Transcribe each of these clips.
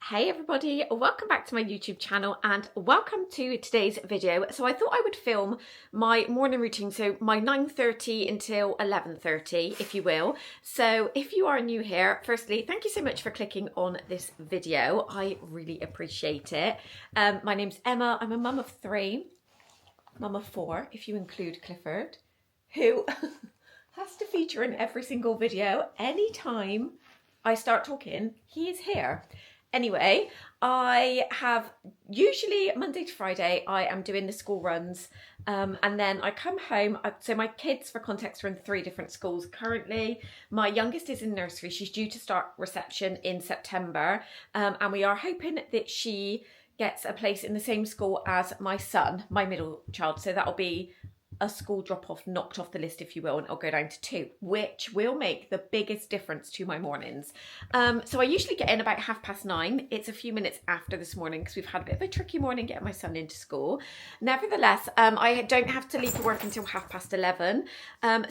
Hey everybody, welcome back to my YouTube channel and welcome to today's video. So I thought I would film my morning routine, so my 9:30 until 11:30, if you will. So if you are new here, firstly, thank you so much for clicking on this video. I really appreciate it. My name's Emma. I'm a mum of 3, mum of 4, if you include Clifford, who has to feature in every single video. Anytime I start talking, he is here. Anyway, I have usually Monday to Friday, I am doing the school runs and then I come home. So my kids, for context, are in 3 different schools currently. My youngest is in nursery. She's due to start reception in September and we are hoping that she gets a place in the same school as my son, my middle child. So that'll be a school drop-off knocked off the list, if you will, and I'll go down to 2, which will make the biggest difference to my mornings. So I usually get in about 9:30. It's a few minutes after this morning because we've had a bit of a tricky morning getting my son into school. Nevertheless, I don't have to leave for work until 11:30.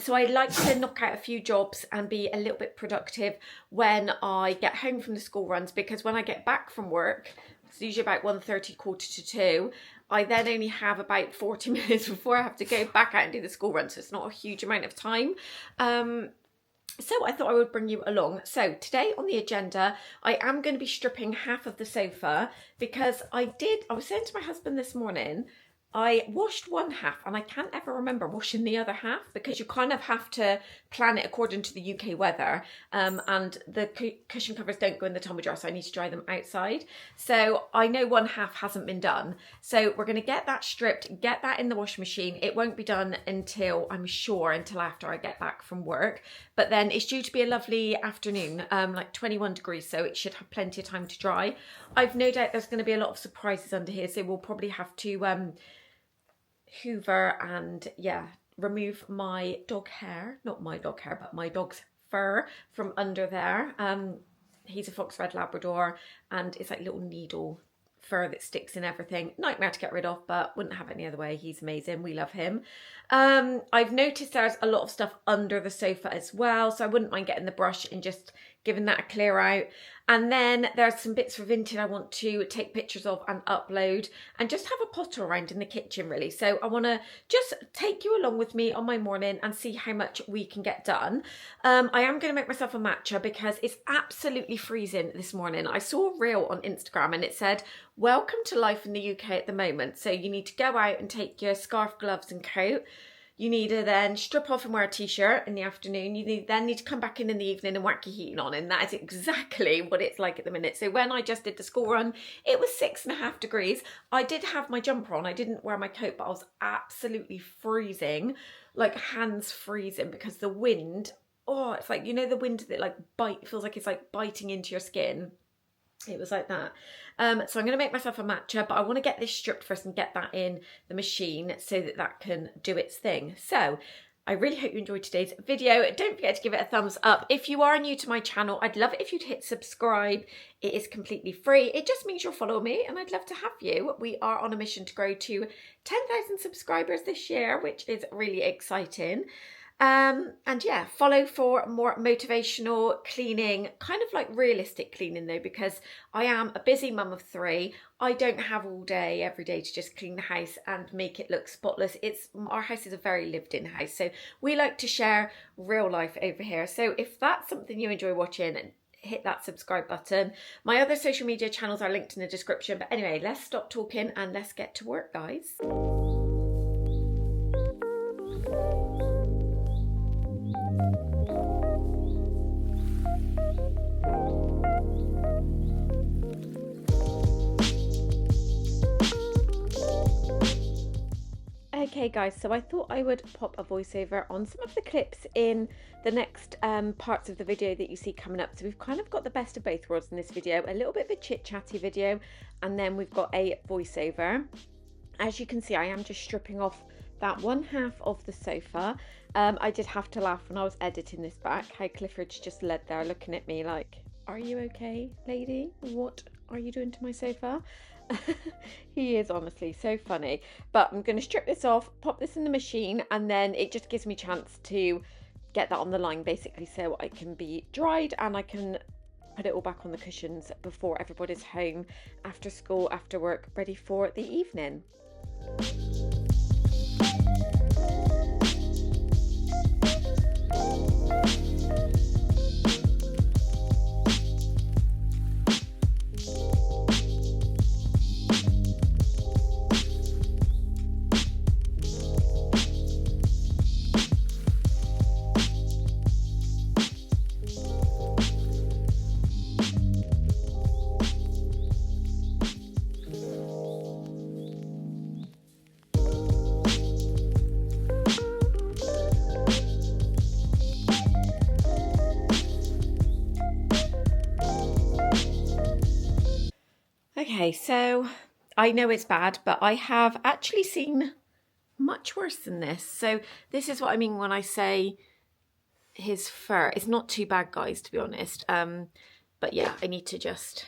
So I like to knock out a few jobs and be a little bit productive when I get home from the school runs, because when I get back from work, it's usually about 1:30, 1:45, I then only have about 40 minutes before I have to go back out and do the school run, so it's not a huge amount of time. So I thought I would bring you along. So today on the agenda, I am going to be stripping half of the sofa because I was saying to my husband this morning, I washed one half and I can't ever remember washing the other half, because you kind of have to plan it according to the UK weather, and the cushion covers don't go in the tumble dryer, so I need to dry them outside. So I know one half hasn't been done. So we're going to get that stripped, get that in the washing machine. It won't be done until, I'm sure, until after I get back from work. But then it's due to be a lovely afternoon, like 21 degrees, so it should have plenty of time to dry. I've no doubt there's going to be a lot of surprises under here, so we'll probably have to hoover and remove my dog hair, not my dog hair, but my dog's fur from under there. He's a fox red Labrador and it's like little needle fur that sticks in everything. Nightmare to get rid of, but wouldn't have it any other way. He's amazing. We love him. I've noticed there's a lot of stuff under the sofa as well, so I wouldn't mind getting the brush and just giving that a clear out. And then there's some bits for Vinted I want to take pictures of and upload and just have a potter around in the kitchen, really. So I want to just take you along with me on my morning and see how much we can get done. I am going to make myself a matcha because it's absolutely freezing this morning. I saw a reel on Instagram and it said, "Welcome to life in the UK at the moment." So you need to go out and take your scarf, gloves and coat. You need to then strip off and wear a t-shirt in the afternoon. You then need to come back in the evening and whack your heating on. And that is exactly what it's like at the minute. So when I just did the school run, it was 6.5 degrees. I did have my jumper on. I didn't wear my coat, but I was absolutely freezing, like hands freezing, because the wind, oh, it's like, you know, the wind that feels like it's like biting into your skin. It was like that. So I'm going to make myself a matcha, but I want to get this stripped first and get that in the machine so that that can do its thing. So I really hope you enjoyed today's video. Don't forget to give it a thumbs up. If you are new to my channel, I'd love it if you'd hit subscribe. It is completely free. It just means you'll follow me and I'd love to have you. We are on a mission to grow to 10,000 subscribers this year, which is really exciting. And yeah, follow for more motivational cleaning, kind of like realistic cleaning though, because I am a busy mum of 3. I don't have all day every day to just clean the house and make it look spotless. Our house is a very lived in house, so we like to share real life over here. So if that's something you enjoy watching, hit that subscribe button. My other social media channels are linked in the description. But anyway, let's stop talking and let's get to work, guys. Okay guys, so I thought I would pop a voiceover on some of the clips in the next parts of the video that you see coming up. So we've kind of got the best of both worlds in this video, a little bit of a chit-chatty video, and then we've got a voiceover. As you can see, I am just stripping off that one half of the sofa. I did have to laugh when I was editing this back, how Clifford's just led there looking at me like, "Are you okay, lady? What are you doing to my sofa?" He is honestly so funny. But I'm going to strip this off, pop this in the machine, and then it just gives me a chance to get that on the line basically, so I can be dried and I can put it all back on the cushions before everybody's home after school, after work, ready for the evening. Okay, so I know it's bad, but I have actually seen much worse than this. So this is what I mean when I say his fur. It's not too bad, guys, to be honest. But yeah, I need to just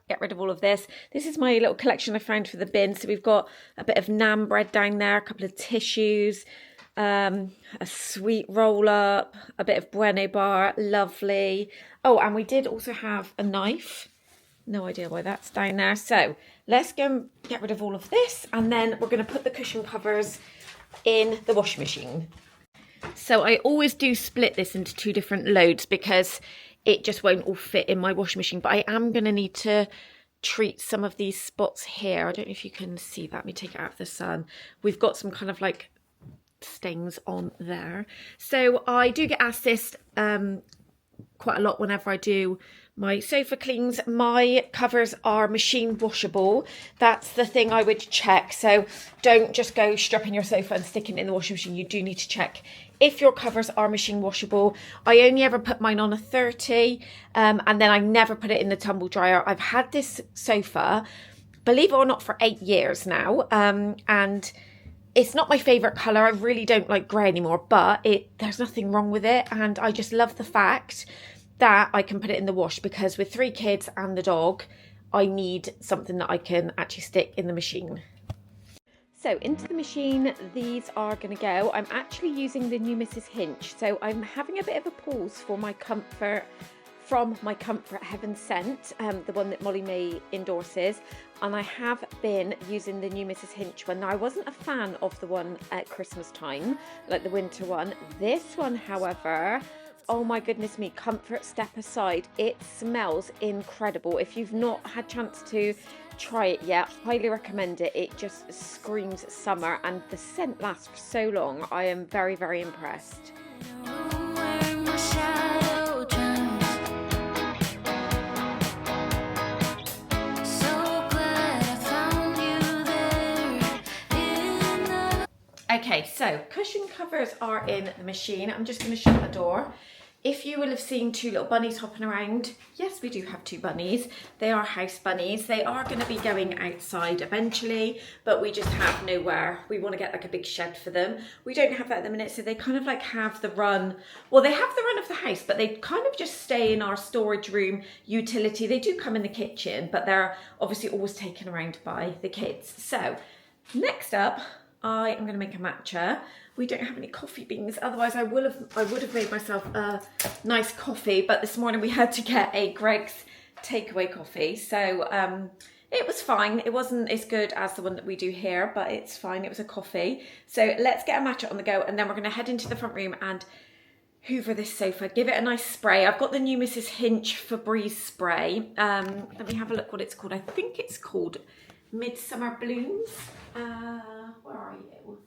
get rid of all of this. This is my little collection I found for the bin. So we've got a bit of naan bread down there, a couple of tissues, a sweet roll up, a bit of bueno bar, lovely. Oh, and we did also have a knife. No idea why that's down there. So let's go and get rid of all of this, and then we're going to put the cushion covers in the washing machine. So I always do split this into 2 different loads because it just won't all fit in my washing machine. But I am going to need to treat some of these spots here. I don't know if you can see that. Let me take it out of the sun. We've got some kind of like stains on there. So I do get asked this quite a lot whenever I do my sofa cleans. My covers are machine washable. That's the thing I would check. So don't just go stripping your sofa and sticking it in the washing machine. You do need to check if your covers are machine washable. I only ever put mine on a 30 and then I never put it in the tumble dryer. I've had this sofa, believe it or not, for 8 years now, and it's not my favourite colour. I really don't like grey anymore, but there's nothing wrong with it, and I just love the fact that I can put it in the wash, because with 3 kids and the dog, I need something that I can actually stick in the machine. So into the machine, these are going to go. I'm actually using the new Mrs. Hinch, so I'm having a bit of a pause for my comfort from my Comfort Heaven scent, the one that Molly May endorses, and I have been using the new Mrs. Hinch one. Now, I wasn't a fan of the one at Christmas time, like the winter one. This one, however, oh my goodness me, comfort step aside, it smells incredible. If you've not had a chance to try it yet, highly recommend it. It just screams summer, and the scent lasts for so long. I am very, very impressed. Okay, so cushion covers are in the machine. I'm just going to shut the door. If you will have seen 2 little bunnies hopping around, yes, we do have 2 bunnies. They are house bunnies. They are going to be going outside eventually, but we just have nowhere. We want to get like a big shed for them. We don't have that at the minute, so they kind of like have the run. Well, they have the run of the house, but they kind of just stay in our storage room utility. They do come in the kitchen, but they're obviously always taken around by the kids. So next up, I am going to make a matcha. We don't have any coffee beans, otherwise I would have made myself a nice coffee, but this morning we had to get a Greg's takeaway coffee, so it was fine. It wasn't as good as the one that we do here, but it's fine. It was a coffee. So let's get a matcha on the go, and then we're going to head into the front room and hoover this sofa, give it a nice spray. I've got the new Mrs. Hinch Febreze spray. Let me have a look what it's called. I think it's called Midsummer Blooms. Where are you?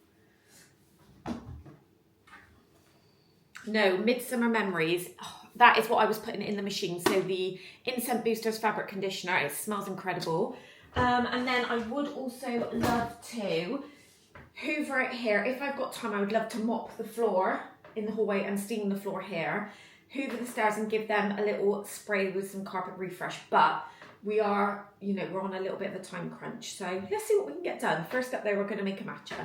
No, Midsummer Memories. Oh, that is what I was putting in the machine. So the Incense Boosters fabric conditioner. It smells incredible. And then I would also love to hoover it here. If I've got time, I would love to mop the floor in the hallway and steam the floor here. Hoover the stairs and give them a little spray with some carpet refresh. But we are, we're on a little bit of a time crunch. So let's see what we can get done. First up though, we're going to make a matcha.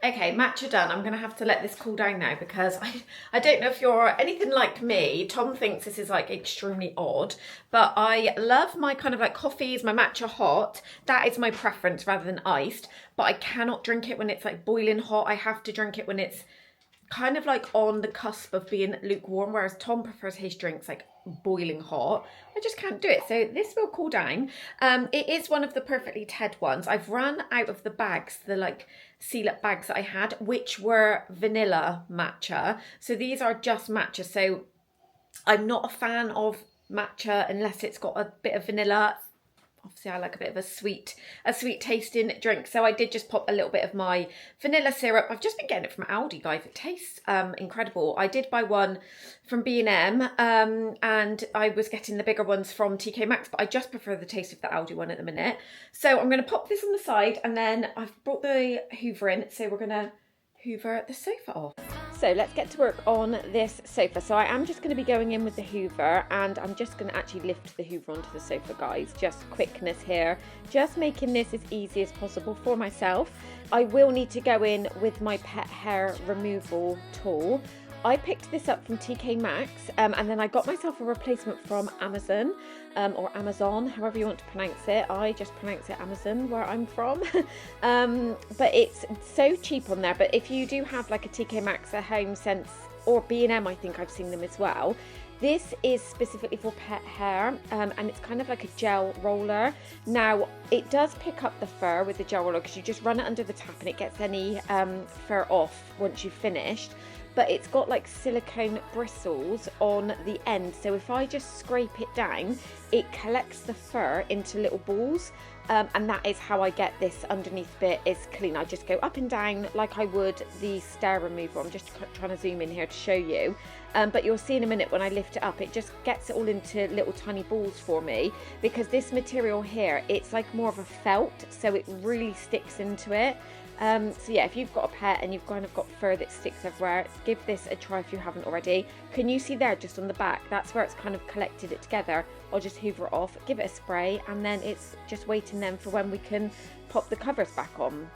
Okay, matcha done. I'm going to have to let this cool down now because I don't know if you're anything like me. Tom thinks this is like extremely odd, but I love my kind of like coffees, my matcha hot. That is my preference rather than iced, but I cannot drink it when it's like boiling hot. I have to drink it when it's kind of like on the cusp of being lukewarm, whereas Tom prefers his drinks like boiling hot. I just can't do it, so this will cool down. It is one of the Perfectly Ted ones. I've run out of the bags, the like seal up bags that I had, which were vanilla matcha, so these are just matcha. So I'm not a fan of matcha unless it's got a bit of vanilla. Obviously I like a bit of a sweet tasting drink, so I did just pop a little bit of my vanilla syrup. I've just been getting it from Aldi, guys. It tastes incredible. I did buy one from B&M and I was getting the bigger ones from TK Maxx, but I just prefer the taste of the Aldi one at the minute. So I'm going to pop this on the side, and then I've brought the hoover in, so we're going to hoover the sofa off. So let's get to work on this sofa. So I am just going to be going in with the hoover, and I'm just going to actually lift the hoover onto the sofa, guys. Just quickness here, just making this as easy as possible for myself. I will need to go in with my pet hair removal tool. I picked this up from TK Maxx, and then I got myself a replacement from Amazon, or Amazon, however you want to pronounce it. I just pronounce it Amazon where I'm from. But it's so cheap on there. But if you do have like a TK Maxx, a Home Sense, or B&M, I think I've seen them as well. This is specifically for pet hair, and it's kind of like a gel roller. Now, it does pick up the fur with the gel roller because you just run it under the tap and it gets any fur off once you've finished. But it's got like silicone bristles on the end, so if I just scrape it down, it collects the fur into little balls, and that is how I get this underneath bit is clean. I just go up and down like I would the stair remover. I'm just trying to zoom in here to show you, but you'll see in a minute when I lift it up, it just gets it all into little tiny balls for me, because this material here, it's like more of a felt, so it really sticks into it. So yeah, if you've got a pet and you've kind of got fur that sticks everywhere, give this a try if you haven't already. Can you see there just on the back? That's where it's kind of collected it together. I'll just hoover it off, give it a spray, and then it's just waiting then for when we can pop the covers back on.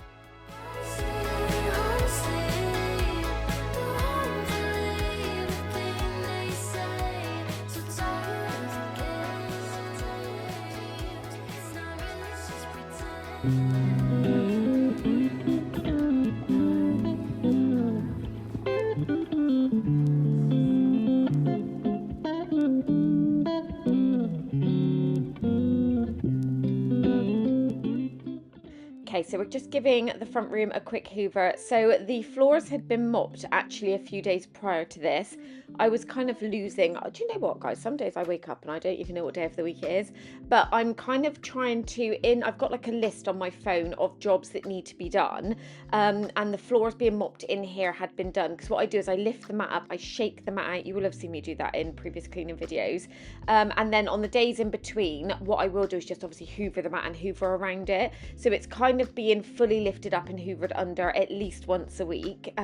Okay, so we're just giving the front room a quick hoover. So the floors had been mopped actually a few days prior to this. I was kind of losing, do you know what, guys? Some days I wake up and I don't even know what day of the week it is, but I'm kind of trying to, I've got like a list on my phone of jobs that need to be done, and the floors being mopped in here had been done, because what I do is I lift the mat up, I shake the mat out. You will have seen me do that in previous cleaning videos, and then on the days in between, what I will do is just obviously hoover the mat and hoover around it, so it's kind of being fully lifted up and hoovered under at least once a week,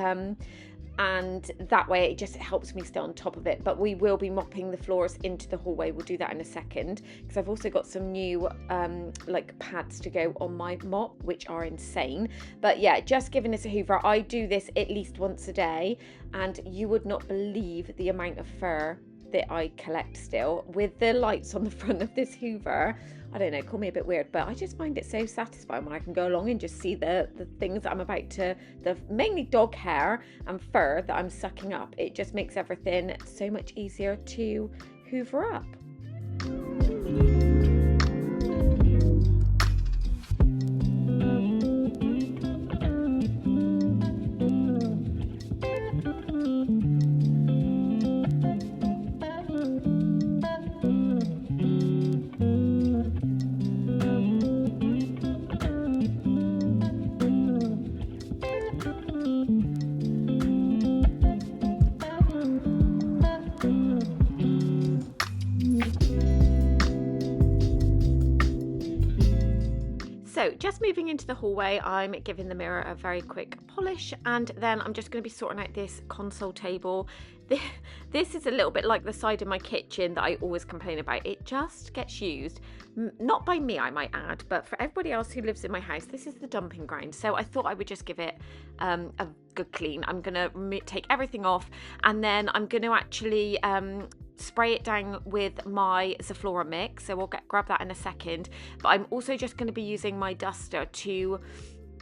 and that way it just helps me stay on top of it. But we will be mopping the floors into the hallway. We'll do that in a second, because I've also got some new like pads to go on my mop, which are insane. But yeah, just giving this a hoover. I do this at least once a day, and you would not believe the amount of fur that I collect still with the lights on the front of this hoover. I don't know, call me a bit weird, but I just find it so satisfying when I can go along and just see the things that I'm about to, the mainly dog hair and fur that I'm sucking up. It just makes everything so much easier to hoover up. So just moving into the hallway, I'm giving the mirror a very quick polish, and then I'm just going to be sorting out this console table. This is a little bit like the side of my kitchen that I always complain about. It just gets used, not by me I might add, but for everybody else who lives in my house. This is the dumping ground, so I thought I would just give it a good clean. I'm going to take everything off, and then I'm going to actually spray it down with my Zaflora mix, so we'll grab that in a second. But I'm also just going to be using my duster to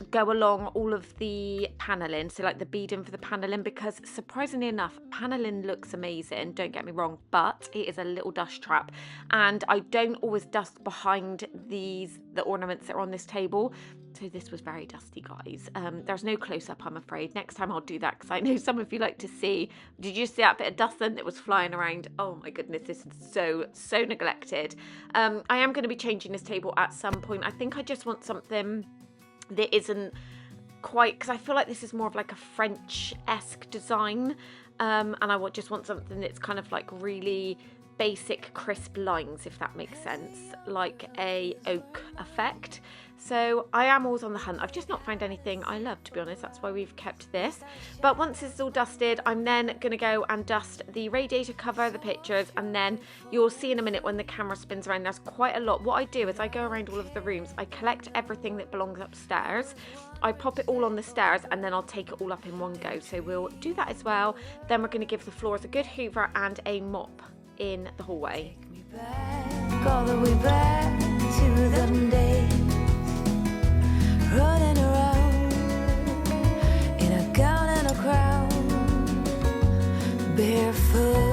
go along all of the paneling, so like the beading for the paneling, because surprisingly enough, paneling looks amazing, don't get me wrong, but it is a little dust trap, and I don't always dust behind the ornaments that are on this table. So this was very dusty, guys. There's no close-up, I'm afraid. Next time I'll do that, because I know some of you like to see. Did you see that bit of dust then that was flying around? Oh my goodness, this is so neglected. I am going to be changing this table at some point. I think I just want something that isn't quite, because I feel like this is more of like a French-esque design, and I just want something that's kind of like really basic crisp lines, if that makes sense, like a oak effect. So I am always on the hunt. I've just not found anything I love, to be honest. That's why we've kept this. But once this is all dusted, I'm then going to go and dust the radiator cover, the pictures, and then you'll see in a minute when the camera spins around, there's quite a lot. What I do is I go around all of the rooms, I collect everything that belongs upstairs, I pop it all on the stairs, and then I'll take it all up in one go. So we'll do that as well. Then we're going to give the floors a good hoover and a mop in the hallway. Take me back, all the way back to them days, running around in a gown and a crown, barefoot.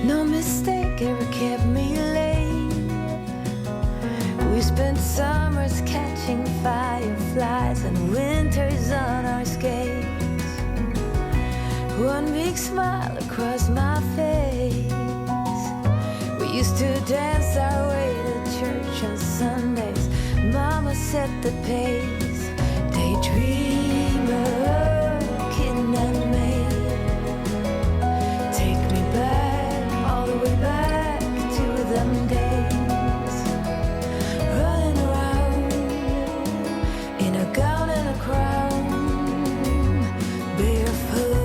No mistake ever kept me late. We spent summers catching fireflies and winters on our skates. One big smile across my face. We used to dance our way to church on Sundays. Mama set the pace. Daydreamer, kidnapped me. Take me back, all the way back to them days. Running around in a gown and a crown, barefoot.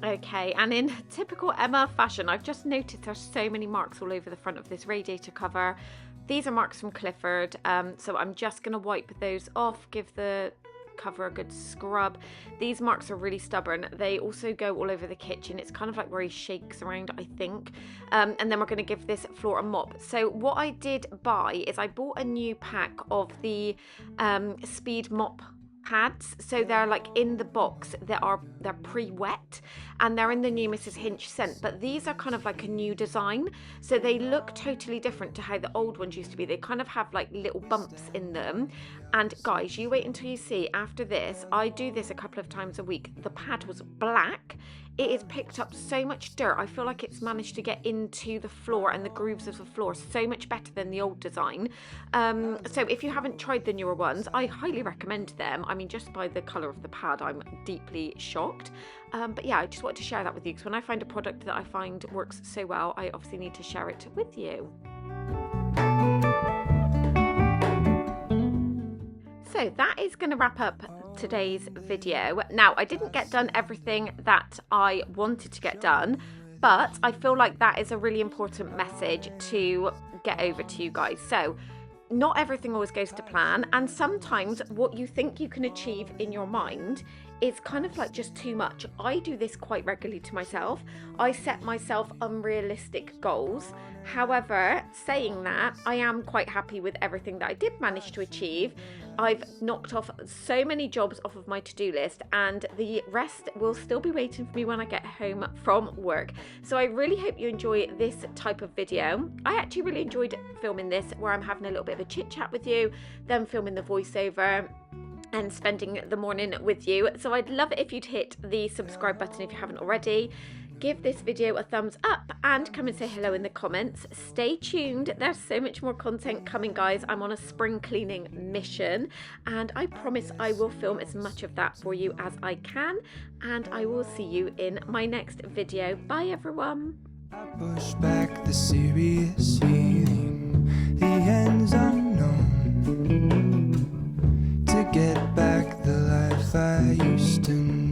Okay, and in typical Emma fashion, I've just noticed there's so many marks all over the front of this radiator cover. These are marks from Clifford, so I'm just going to wipe those off, give the cover a good scrub. These marks are really stubborn. They also go all over the kitchen. It's kind of like where he shakes around, I think. And then we're going to give this floor a mop. So what I did buy is I bought a new pack of the speed mop pads. So they're like in the box, they're pre-wet, and they're in the new Mrs. Hinch scent, but these are kind of like a new design, so they look totally different to how the old ones used to be. They kind of have like little bumps in them. And guys, you wait until you see after this. I do this a couple of times a week. The pad was black. it has picked up so much dirt. I feel like it's managed to get into the floor and the grooves of the floor so much better than the old design. So if you haven't tried the newer ones, I highly recommend them. I mean, just by the colour of the pad, I'm deeply shocked. But yeah, I just wanted to share that with you, because when I find a product that I find works so well, I obviously need to share it with you. So that is going to wrap up today's video. Now, I didn't get done everything that I wanted to get done, but I feel like that is a really important message to get over to you guys. So not everything always goes to plan, and sometimes what you think you can achieve in your mind is kind of like just too much. I do this quite regularly to myself. I set myself unrealistic goals. However, saying that, I am quite happy with everything that I did manage to achieve. I've knocked off so many jobs off of my to-do list, and the rest will still be waiting for me when I get home from work. So I really hope you enjoy this type of video. I actually really enjoyed filming this, where I'm having a little bit of a chit chat with you, then filming the voiceover and spending the morning with you. So I'd love it if you'd hit the subscribe button if you haven't already. Give this video a thumbs up and come and say hello in the comments. Stay tuned, there's so much more content coming, guys. I'm on a spring cleaning mission, and I promise I will film as much of that for you as I can, and I will see you in my next video. Bye everyone. I push back the serious feeling, the end's unknown, to get back the life I used to know.